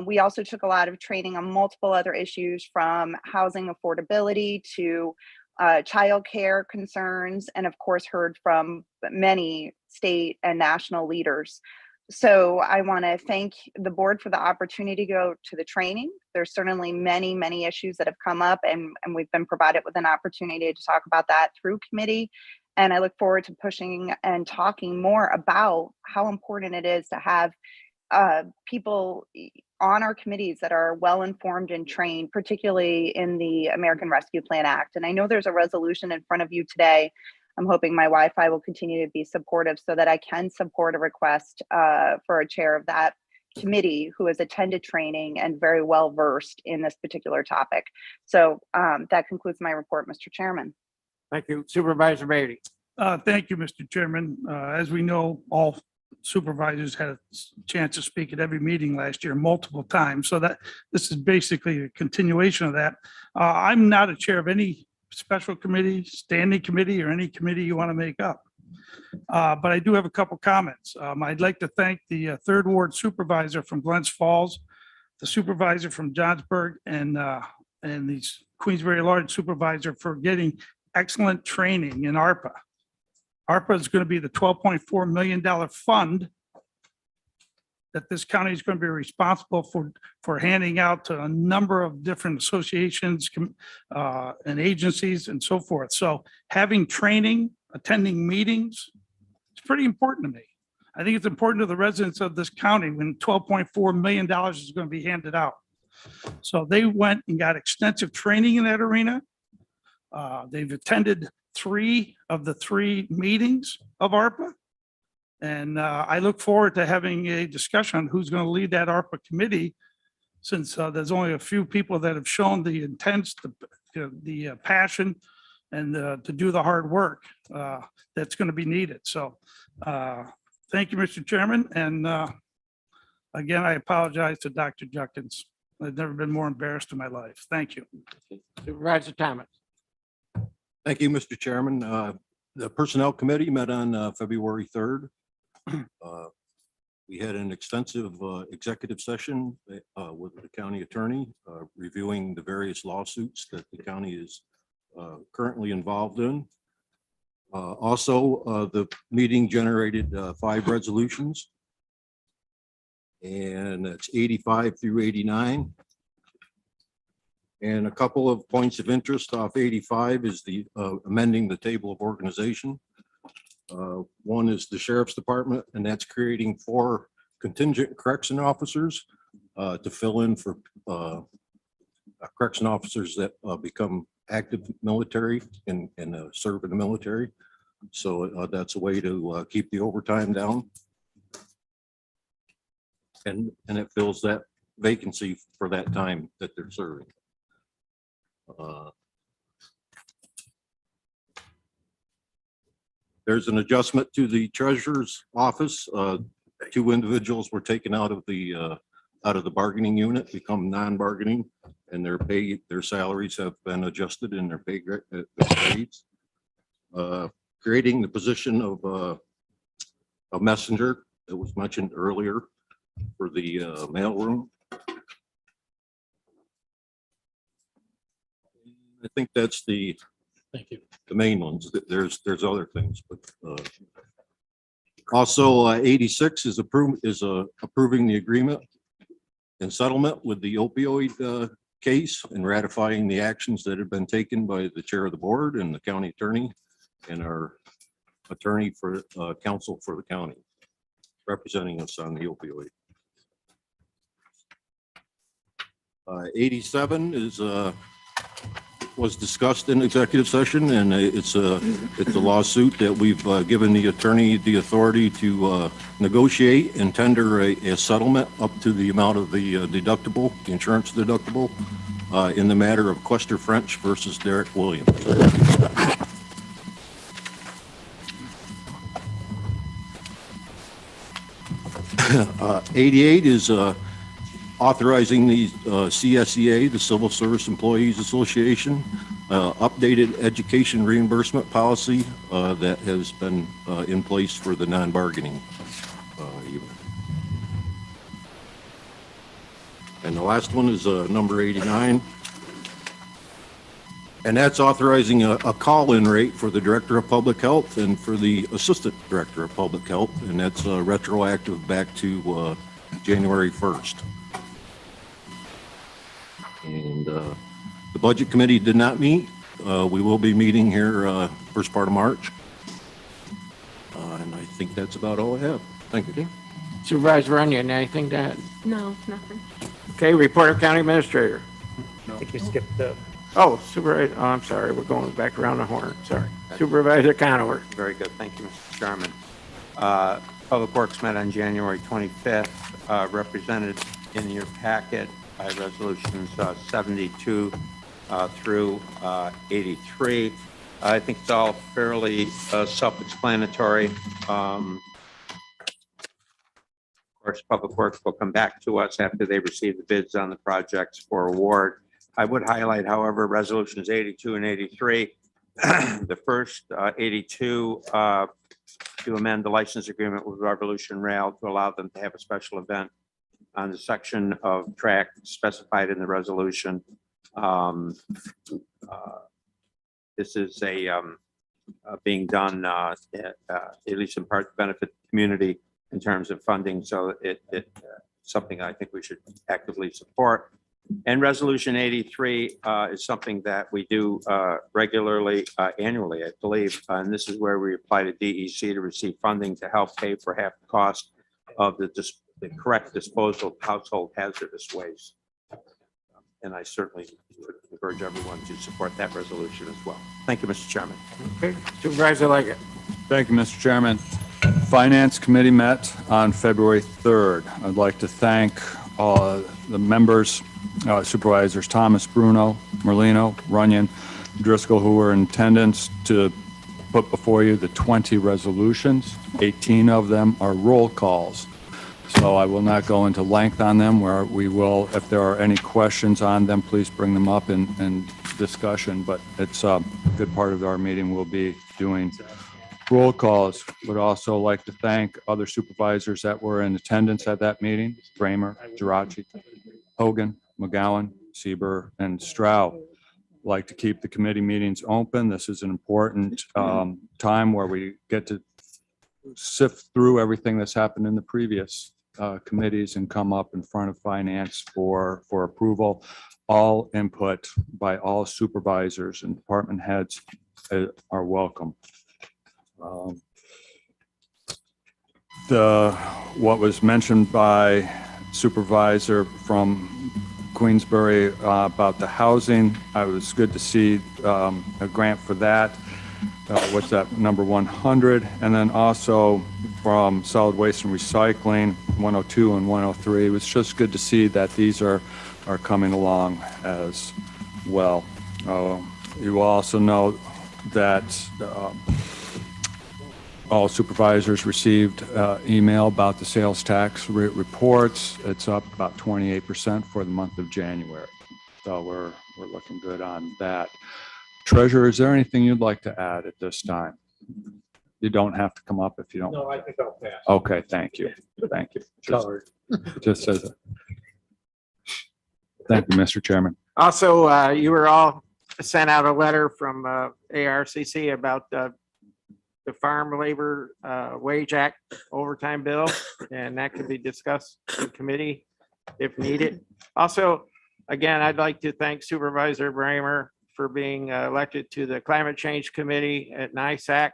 We also took a lot of training on multiple other issues, from housing affordability to childcare concerns, and of course heard from many state and national leaders. So I want to thank the board for the opportunity to go to the training. There's certainly many, many issues that have come up, and we've been provided with an opportunity to talk about that through committee. And I look forward to pushing and talking more about how important it is to have people on our committees that are well informed and trained, particularly in the American Rescue Plan Act. And I know there's a resolution in front of you today. I'm hoping my Wi-Fi will continue to be supportive so that I can support a request for a chair of that committee who has attended training and very well versed in this particular topic. So that concludes my report, Mr. Chairman. Thank you. Supervisor Beatty. Thank you, Mr. Chairman. As we know, all supervisors had a chance to speak at every meeting last year multiple times. So that this is basically a continuation of that. I'm not a chair of any special committee, standing committee, or any committee you want to make up. But I do have a couple comments. I'd like to thank the Third Ward supervisor from Glens Falls, the supervisor from Johnsburg, and the Queensbury Large supervisor for getting excellent training in ARPA. ARPA is going to be the $12.4 million fund that this county is going to be responsible for handing out to a number of different associations and agencies and so forth. So having training, attending meetings, it's pretty important to me. I think it's important to the residents of this county when $12.4 million is going to be handed out. So they went and got extensive training in that arena. They've attended 3 of the 3 meetings of ARPA. And I look forward to having a discussion on who's going to lead that ARPA committee, since there's only a few people that have shown the intents, the passion, and to do the hard work that's going to be needed. So thank you, Mr. Chairman. And again, I apologize to Dr. Judkins. I've never been more embarrassed in my life. Thank you. Supervisor Thomas. Thank you, Mr. Chairman. The Personnel Committee met on February 3rd. We had an extensive executive session with the county attorney reviewing the various lawsuits that the county is currently involved in. Also, the meeting generated 5 resolutions, and it's 85 through 89. And a couple of points of interest off 85 is the amending the table of organization. One is the Sheriff's Department, and that's creating 4 contingent correction officers to fill in for correction officers that become active military and serve in the military. So that's a way to keep the overtime down. And it fills that vacancy for that time that they're serving. There's an adjustment to the treasurer's office. 2 individuals were taken out of the bargaining unit, become non-bargaining, and their salaries have been adjusted in their pay grades. Creating the position of a messenger that was mentioned earlier for the mailroom. I think that's the main ones. There's other things, but also 86 is approving the agreement and settlement with the opioid case and ratifying the actions that have been taken by the chair of the board and the county attorney and our attorney for counsel for the county representing us on the opioid. 87 was discussed in executive session, and it's a lawsuit that we've given the attorney the authority to negotiate and tender a settlement up to the amount of the deductible, the insurance deductible, in the matter of Quester French versus Derek Williams. 88 is authorizing the CSEA, the Civil Service Employees Association, updated education reimbursement policy that has been in place for the non-bargaining unit. And the last one is number 89. And that's authorizing a call-in rate for the Director of Public Health and for the Assistant Director of Public Health, and that's retroactive back to January 1st. And the Budget Committee did not meet. We will be meeting here first part of March. And I think that's about all I have. Thank you. Supervisor Runyon, anything to add? No, nothing. Okay, report of county administrator. I think you skipped the. Oh, Supervisor, oh, I'm sorry, we're going back around the horn, sorry. Supervisor Conover. Very good, thank you, Mr. Chairman. Public Works met on January 25th, represented in your packet by resolutions 72 through 83. I think it's all fairly self-explanatory. Of course, Public Works will come back to us after they receive the bids on the projects for award. I would highlight, however, resolutions 82 and 83. The first 82 to amend the license agreement with Revolution Rail to allow them to have a special event on the section of track specified in the resolution. This is being done at least in part to benefit the community in terms of funding, so it's something I think we should actively support. And resolution 83 is something that we do regularly, annually, I believe. And this is where we apply to DEC to receive funding to help pay for half the cost of the correct disposal of household hazardous waste. And I certainly would encourage everyone to support that resolution as well. Thank you, Mr. Chairman. Okay, Supervisor Leggett. Thank you, Mr. Chairman. Finance Committee met on February 3rd. I'd like to thank the members, Supervisors Thomas, Bruno, Merlino, Runyon, Driscoll, who were in attendance to put before you the 20 resolutions. 18 of them are roll calls. So I will not go into length on them, where we will, if there are any questions on them, please bring them up in discussion. But it's a good part of our meeting will be doing roll calls. Would also like to thank other supervisors that were in attendance at that meeting: Bramer, Geraci, Hogan, McGowan, Sieber, and Stroud. Like to keep the committee meetings open. This is an important time where we get to sift through everything that's happened in the previous committees and come up in front of finance for approval. All input by all supervisors and department heads are welcome. What was mentioned by Supervisor from Queensbury about the housing, I was good to see a grant for that. What's that, number 100? And then also from solid waste and recycling, 102 and 103. It was just good to see that these are coming along as well. You will also know that all supervisors received email about the sales tax reports. It's up about 28% for the month of January. So we're looking good on that. Treasurer, is there anything you'd like to add at this time? You don't have to come up if you don't. No, I think I'll pass. Okay, thank you. Thank you. Just says it. Thank you, Mr. Chairman. Also, you were all sent out a letter from ARCC about the Farm Labor Wage Act overtime bill, and that can be discussed in committee if needed. Also, again, I'd like to thank Supervisor Bramer for being elected to the Climate Change Committee at NISAC.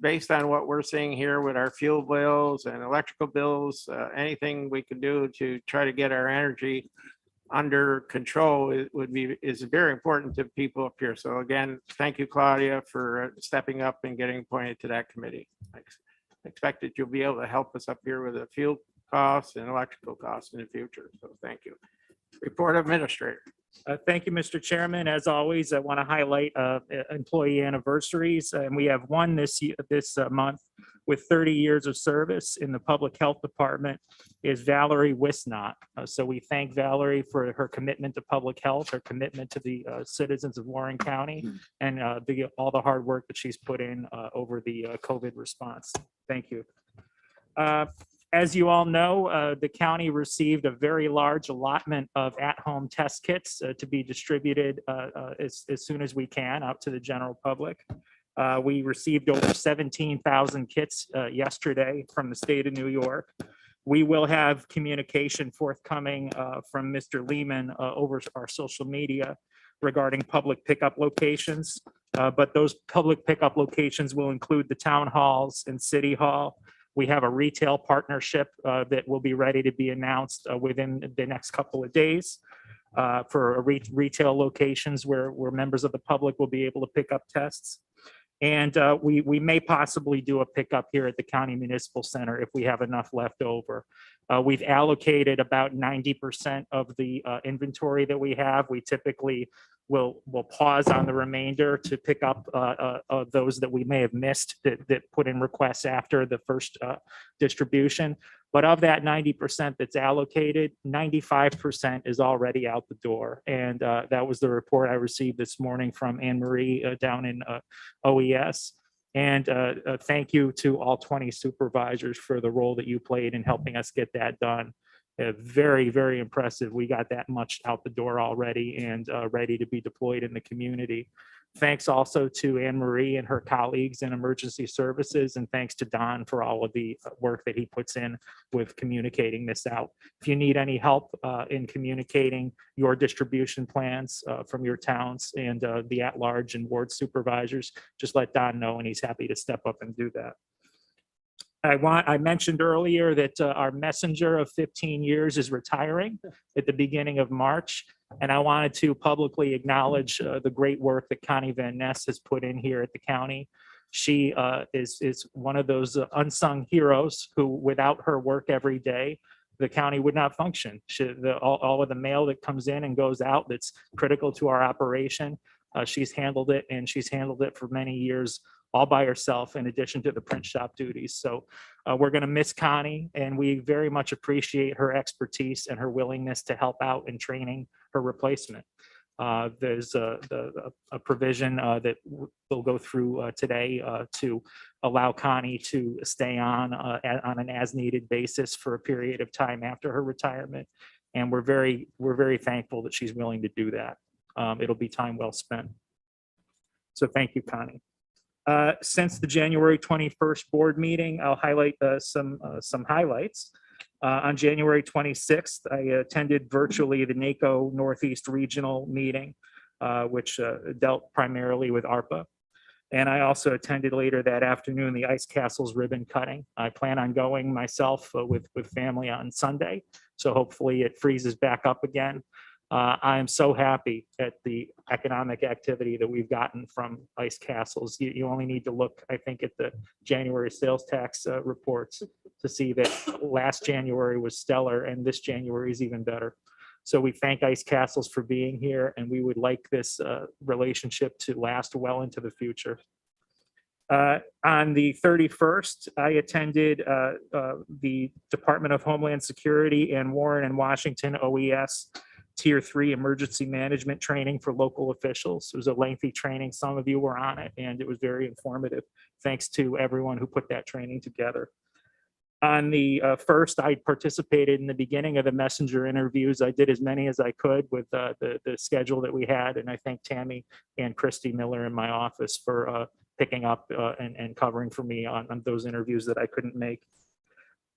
Based on what we're seeing here with our fuel bills and electrical bills, anything we can do to try to get our energy under control is very important to people up here. So again, thank you, Claudia, for stepping up and getting appointed to that committee. I expect that you'll be able to help us up here with the fuel costs and electrical costs in the future. So thank you. Report Administrator. Thank you, Mr. Chairman. As always, I want to highlight employee anniversaries, and we have one this month with 30 years of service in the Public Health Department is Valerie Wisnot. So we thank Valerie for her commitment to public health, her commitment to the citizens of Warren County, and all the hard work that she's put in over the COVID response. Thank you. As you all know, the county received a very large allotment of at-home test kits to be distributed as soon as we can out to the general public. We received over 17,000 kits yesterday from the state of New York. We will have communication forthcoming from Mr. Lehman over our social media regarding public pickup locations. But those public pickup locations will include the town halls and city hall. We have a retail partnership that will be ready to be announced within the next couple of days for retail locations where members of the public will be able to pick up tests. And we may possibly do a pickup here at the County Municipal Center if we have enough left over. We've allocated about 90% of the inventory that we have. We typically will pause on the remainder to pick up those that we may have missed that put in requests after the first distribution. But of that 90% that's allocated, 95% is already out the door. And that was the report I received this morning from Anne Marie down in OES. And thank you to all 20 supervisors for the role that you played in helping us get that done. Very, very impressive. We got that much out the door already and ready to be deployed in the community. Thanks also to Anne Marie and her colleagues in emergency services, and thanks to Don for all of the work that he puts in with communicating this out. If you need any help in communicating your distribution plans from your towns and the at-large and ward supervisors, just let Don know and he's happy to step up and do that. I mentioned earlier that our messenger of 15 years is retiring at the beginning of March. And I wanted to publicly acknowledge the great work that Connie Van Ness has put in here at the county. She is one of those unsung heroes who, without her work every day, the county would not function. All of the mail that comes in and goes out that's critical to our operation, she's handled it, and she's handled it for many years all by herself, in addition to the print shop duties. So we're going to miss Connie, and we very much appreciate her expertise and her willingness to help out in training her replacement. There's a provision that we'll go through today to allow Connie to stay on an as-needed basis for a period of time after her retirement. And we're very thankful that she's willing to do that. It'll be time well spent. So thank you, Connie. Since the January 21st board meeting, I'll highlight some highlights. On January 26th, I attended virtually the NACO Northeast Regional Meeting, which dealt primarily with ARPA. And I also attended later that afternoon the Ice Castles ribbon cutting. I plan on going myself with family on Sunday. So hopefully it freezes back up again. I am so happy at the economic activity that we've gotten from Ice Castles. You only need to look, I think, at the January sales tax reports to see that last January was stellar and this January is even better. So we thank Ice Castles for being here, and we would like this relationship to last well into the future. On the 31st, I attended the Department of Homeland Security and Warren and Washington OES Tier 3 emergency management training for local officials. It was a lengthy training. Some of you were on it, and it was very informative. Thanks to everyone who put that training together. On the first, I participated in the beginning of the messenger interviews. I did as many as I could with the schedule that we had, and I thank Tammy and Christy Miller in my office for picking up and covering for me on those interviews that I couldn't make.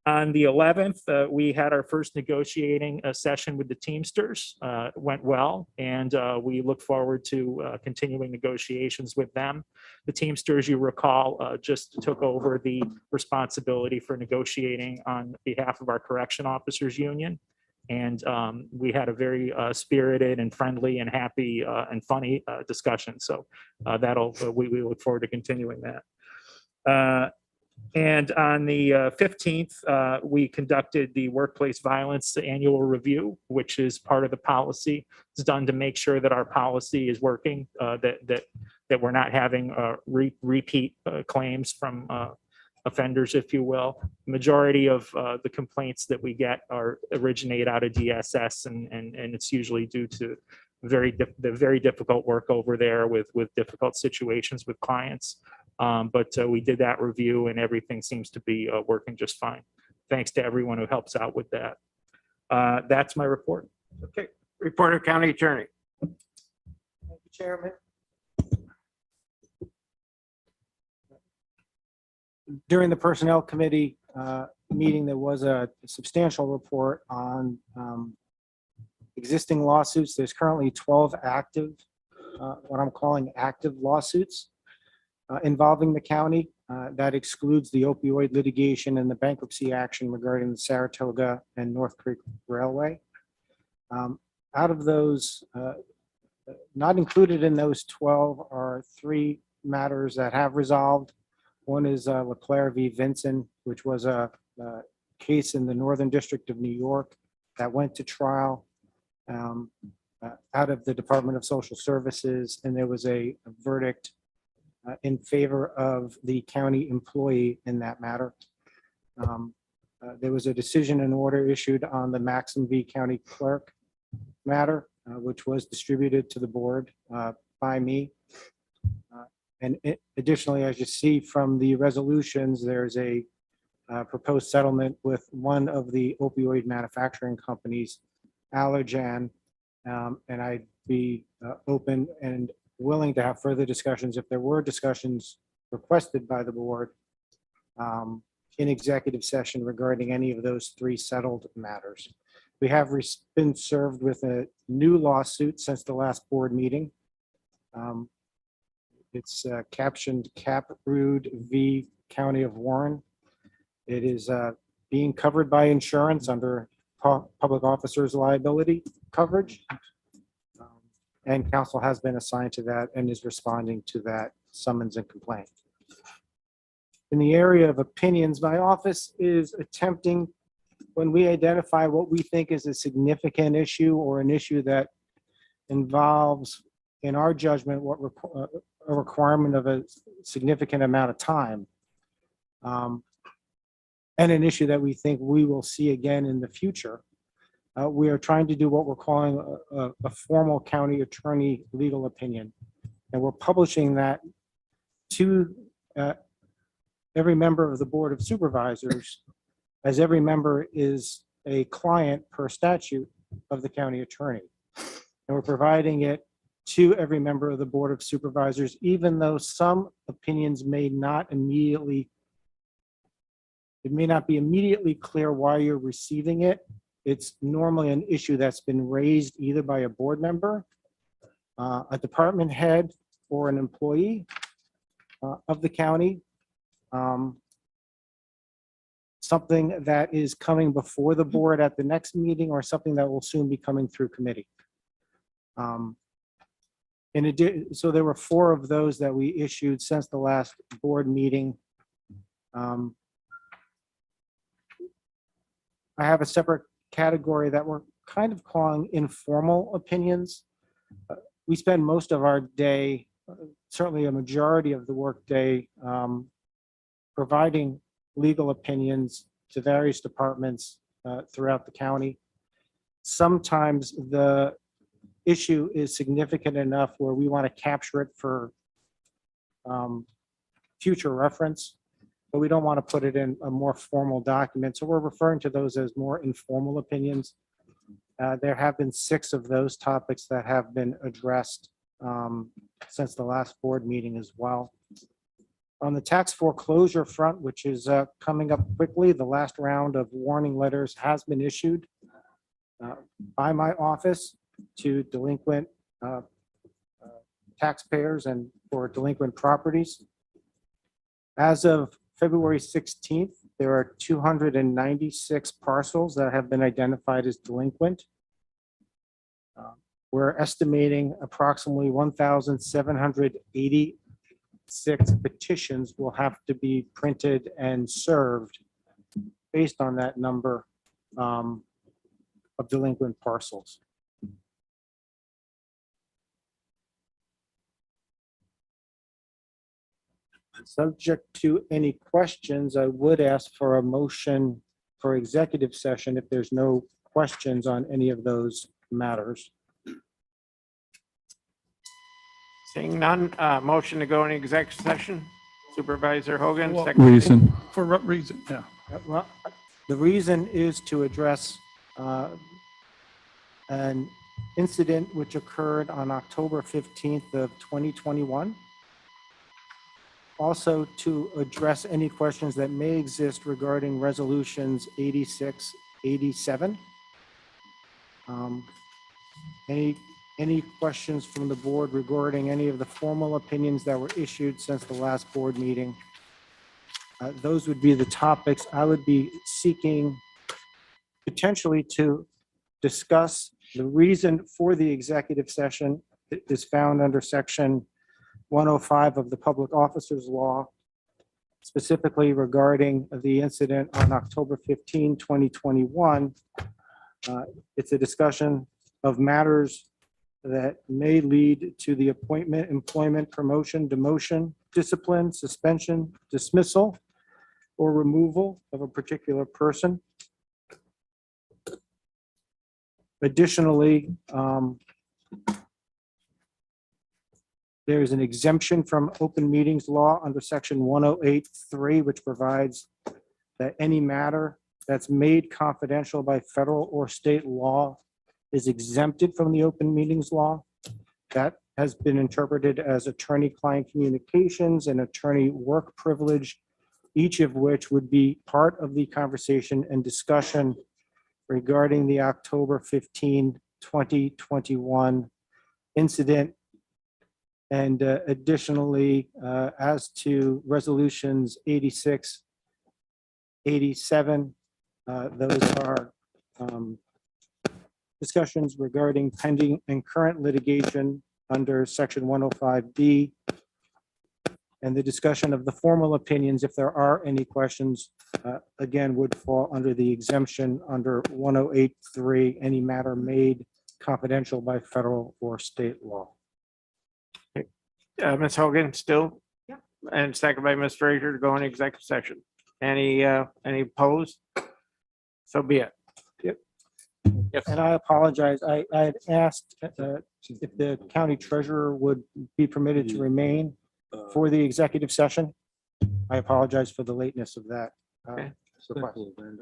On the 11th, we had our first negotiating session with the Teamsters. Went well, and we look forward to continuing negotiations with them. The Teamsters, you recall, just took over the responsibility for negotiating on behalf of our correction officers union. And we had a very spirited and friendly and happy and funny discussion. So we look forward to continuing that. And on the 15th, we conducted the workplace violence annual review, which is part of the policy. It's done to make sure that our policy is working, that we're not having repeat claims from offenders, if you will. Majority of the complaints that we get originate out of DSS, and it's usually due to the very difficult work over there with difficult situations with clients. But we did that review, and everything seems to be working just fine. Thanks to everyone who helps out with that. That's my report. Okay, report of county attorney. Thank you, Chairman. During the Personnel Committee meeting, there was a substantial report on existing lawsuits. There's currently 12 active, what I'm calling active lawsuits involving the county. That excludes the opioid litigation and the bankruptcy action regarding the Saratoga and North Creek Railway. Out of those, not included in those 12 are 3 matters that have resolved. One is LeClaire v. Vinson, which was a case in the Northern District of New York that went to trial out of the Department of Social Services, and there was a verdict in favor of the county employee in that matter. There was a decision and order issued on the Maxim v. County Clerk matter, which was distributed to the board by me. And additionally, as you see from the resolutions, there's a proposed settlement with one of the opioid manufacturing companies, Allergan, and I'd be open and willing to have further discussions if there were discussions requested by the board in executive session regarding any of those 3 settled matters. We have been served with a new lawsuit since the last board meeting. It's captioned Cap Rude v. County of Warren. It is being covered by insurance under public officers liability coverage. And counsel has been assigned to that and is responding to that summons and complaint. In the area of opinions, my office is attempting, when we identify what we think is a significant issue or an issue that involves, in our judgment, a requirement of a significant amount of time, and an issue that we think we will see again in the future, we are trying to do what we're calling a formal county attorney legal opinion. And we're publishing that to every member of the Board of Supervisors, as every member is a client per statute of the county attorney. And we're providing it to every member of the Board of Supervisors, even though some opinions may not immediately, it may not be immediately clear why you're receiving it. It's normally an issue that's been raised either by a board member, a department head, or an employee of the county. Something that is coming before the board at the next meeting, or something that will soon be coming through committee. In addition, so there were 4 of those that we issued since the last board meeting. I have a separate category that we're kind of calling informal opinions. We spend most of our day, certainly a majority of the workday, providing legal opinions to various departments throughout the county. Sometimes the issue is significant enough where we want to capture it for future reference, but we don't want to put it in a more formal document. So we're referring to those as more informal opinions. There have been 6 of those topics that have been addressed since the last board meeting as well. On the tax foreclosure front, which is coming up quickly, the last round of warning letters has been issued by my office to delinquent taxpayers and for delinquent properties. As of February 16th, there are 296 parcels that have been identified as delinquent. We're estimating approximately 1,786 petitions will have to be printed and served based on that number of delinquent parcels. Subject to any questions, I would ask for a motion for executive session if there's no questions on any of those matters. Seeing none, motion to go into executive session. Supervisor Hogan, Well, second. Reason. For what reason? Yeah. Well, the reason is to address an incident which occurred on October 15th of 2021. Also to address any questions that may exist regarding resolutions 86, 87. Any questions from the board regarding any of the formal opinions that were issued since the last board meeting? Those would be the topics I would be seeking potentially to discuss. The reason for the executive session is found under section 105 of the Public Officers Law, specifically regarding the incident on October 15, 2021. It's a discussion of matters that may lead to the appointment, employment, promotion, demotion, discipline, suspension, dismissal, or removal of a particular person. Additionally, there is an exemption from open meetings law under section 108(3), which provides that any matter that's made confidential by federal or state law is exempted from the open meetings law. That has been interpreted as attorney-client communications and attorney work privilege, each of which would be part of the conversation and discussion regarding the October 15, 2021 incident. And additionally, as to resolutions 86, 87. Those are discussions regarding pending and current litigation under section 105B. And the discussion of the formal opinions, if there are any questions, again, would fall under the exemption under 108.3, any matter made confidential by federal or state law. Ms. Hogan, still? Yeah. And second by Ms. Frazier to go in executive session. Any opposed? So be it. Yep. Yes. And I apologize. I had asked if the county treasurer would be permitted to remain for the executive session. I apologize for the lateness of that. Okay. request.